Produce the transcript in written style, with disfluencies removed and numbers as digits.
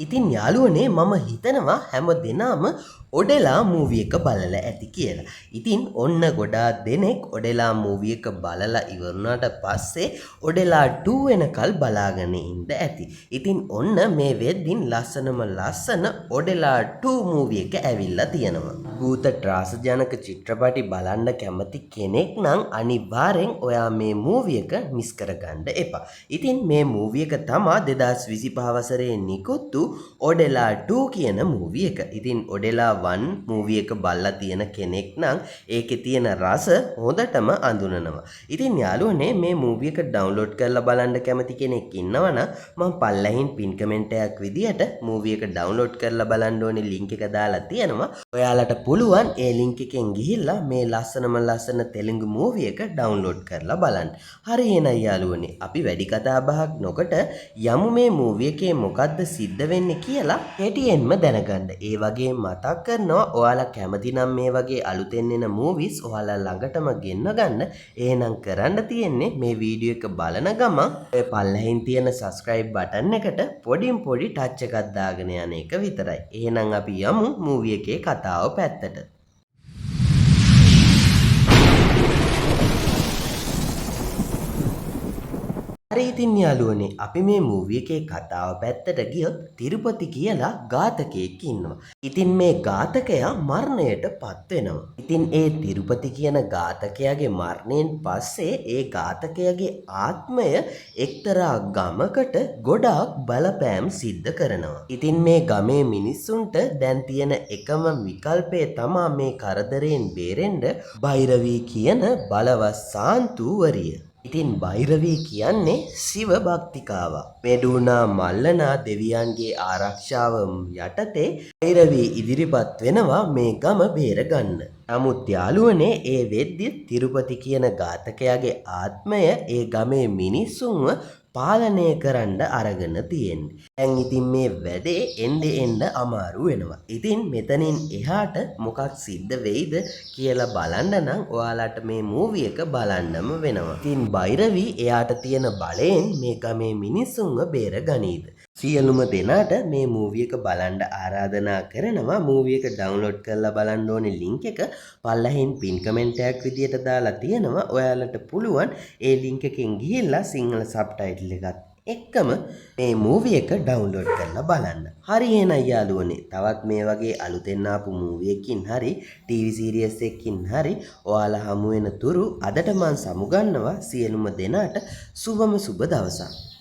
ඉතින් යාළුවනේ මම හිතනවා හැම දෙනාම ඔඩෙලා මූවී එක බලලා ඇති කියලා. ඉතින් ඔන්න ගොඩාක් දෙනෙක් ඔඩෙලා මූවී එක බලලා ඉවරුණාට පස්සේ ඔඩෙලා 2 වෙනකල් බලාගෙන ඉන්න ඇති. ඉතින් ඔන්න මේ වෙද්දින් ලස්සන ඔඩෙලා 2 මූවී එක ඇවිල්ලා තියෙනවා. භූත ත්‍රාසජනක චිත්‍රපටි බලන්න කැමති කෙනෙක් නම් අනිවාර්යෙන් ඔයා මේ මූවී එක මිස් කරගන්න එපා. ඉතින් මේ මූවී එක තමා 2025 වසරේ නිකුත් වූ ඔඩෙලා 2 කියන මූවී එක. ඉතින් ඔඩෙලා 1 මූවී එක බලලා තියෙන කෙනෙක් නම් ඒකේ තියෙන රස හොඳටම අඳුනනවා. ඉතින් යාළුවනේ මේ මූවී එක ඩවුන්ලෝඩ් කරලා බලන්න කැමති කෙනෙක් ඉන්නවා නම් මම පල්ලෙහින් පින් කමෙන්ට් එකක් විදියට මූවී එක ඩවුන්ලෝඩ් කරලා බලන්න ඕනේ ලින්ක් එක දාලා තියෙනවා. ඔයාලට පුළුවන් ඒ ලින්ක් එකෙන් ගිහිල්ලා මේ ලස්සන තෙලුගු මූවී එක ඩවුන්ලෝඩ් කරලා බලන්න. හරි එහෙනම් යාළුවනේ අපි වැඩි කතා බහක් නොකොට යමු මේ මූවී එකේ මොකද්ද සිද්ධ වෙන්නේ කියලා කෙටියෙන්ම දැනගන්න. ඒ වගේ මතක් කරනවා ඔයාලා කැමති නම් මේ වගේ අලුතෙන් එන මූවිස් ඔයාලා ළඟටම ගෙන්න ගන්න. එහෙනම් කරන්න තියෙන්නේ මේ වීඩියෝ එක බලන ගමන් ඔය පල්ලෙහින් තියෙන subscribe button එකට පොඩි ටච් එකක් දාගෙන යන එක විතරයි. එහෙනම් අපි යමු මූවී එකේ කතාව පැත්තට. හරි ඉතින් යාළුවනේ අපි මේ මූවී එකේ කතාව පැත්තට ගියොත් තිරුපති කියලා ඝාතකයෙක් ඉන්නවා. ඉතින් මේ ඝාතකයා මරණයට පත් වෙනවා. ඉතින් ඒ තිරුපති කියන ඝාතකයාගේ මරණයෙන් පස්සේ ඒ ඝාතකයාගේ ආත්මය එක්තරා ගමකට ගොඩාක් බලපෑම් සිද්ධ කරනවා. ඉතින් මේ ගමේ මිනිස්සුන්ට දැන් තියෙන එකම විකල්පය තමා මේ කරදරයෙන් බේරෙන්න භෛරවී කියන බලවත් සාන්තුවරිය. ඉතින් භෛරවී කියන්නේ ශිව භක්තිකාවක්. මෙඩුනා මල්ලනා දෙවියන්ගේ ආරක්ෂාව යටතේ භෛරවී ඉදිරිපත් වෙනවා මේ ගම බේරගන්න. නමුත් යාළුවනේ ඒ වෙද්දි තිරුපති කියන ඝාතකයාගේ ආත්මය ඒ ගමේ මිනිස්සුන්ව පාලනය කරන්න අරගෙන තියෙන්නේ. දැන් ඉතින් මේ වැඩේ එන්න අමාරු වෙනවා. ඉතින් මෙතනින් එහාට මොකක් සිද්ධ වෙයිද කියලා බලන්න නම් ඔයාලට මේ මූවී එක බලන්නම වෙනවා. ඉතින් භෛරවී එයාට තියෙන බලයෙන් මේ ගමේ මිනිස්සුන්ව බේරගනීද? සියලුම දෙනාට මේ මූවී එක බලන්න ආරාධනා කරනවා. මූවී එක ඩවුන්ලෝඩ් කරලා බලන්න ඕනේ ලින්ක් එක පල්ලෙහින් පින් කමෙන්ට් එකක් විදියට දාලා තියෙනවා. ඔයාලට පුළුවන් ඒ ලින්ක් එකෙන් ගිහිල්ලා සිංහල සබ්ටයිටල් එකත් එක්කම මේ මූවී එක ඩවුන්ලෝඩ් කරලා බලන්න. හරි එහෙනම් යාළුවනේ තවත් මේ වගේ අලුතෙන් ආපු මූවී එකකින් හරි ටීවී සීරීස් එකකින් හරි ඔයාලා හමු වෙන තුරු අදට මම සමුගන්නවා සියලුම දෙනාට සුබම සුබ දවසක්.